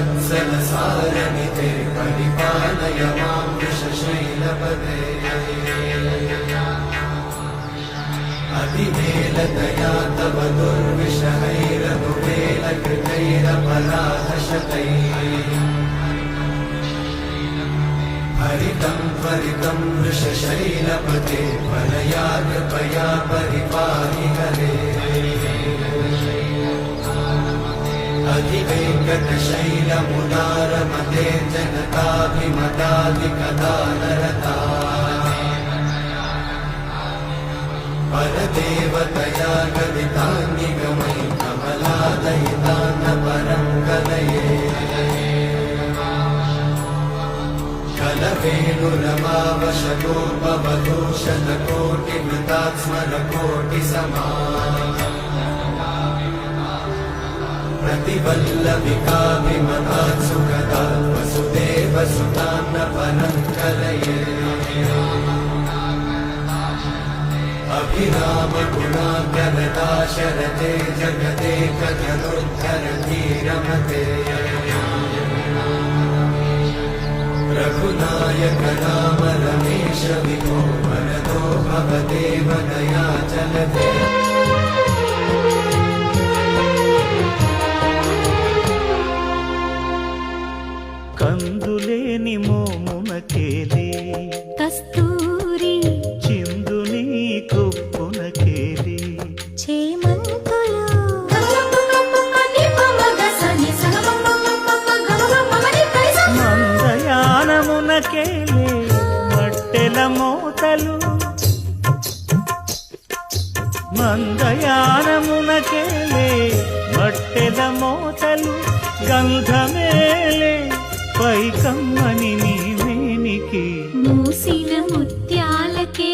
वत्सल सारमिते परिपालय मां वृषशैलपदे अतिवेलतया तव दुर्विषहैरनुवेलकृतैरपराधशतैः हरितं त्वरितं वृषशैलपते त्वरया कृपया परिपाहि हरे अधिवेङ्कटशैलमुदारमते जनताभिमताधिकदानरता परदेवतया गदितान्निगमै कमलादयितान्न परं कलये कलवेणुरमावशतोपवधूषणकोटिमृतात्स्मरकोटिसमा प्रतिवल्लभिकाभिमतात् सुखदात् वसुदेवसुतान्न परं कलये अभिरामगुणाकरदाशरथे जगदेकधनुर्धरधीरमते रघुनायक राम रमेश विभो वरदो भवदेव दयाचलते కందులేని మోమునకేలి కస్తూరి చిందుని కొప్పునకేలి చేమంతులు మందయానమునకేలి మట్టెల మోతలు మందయానమునకేలి మట్టెల మోతలు గంధమేలే పైకమ్మని నీ మేనికి మూసిన ముత్యాలకే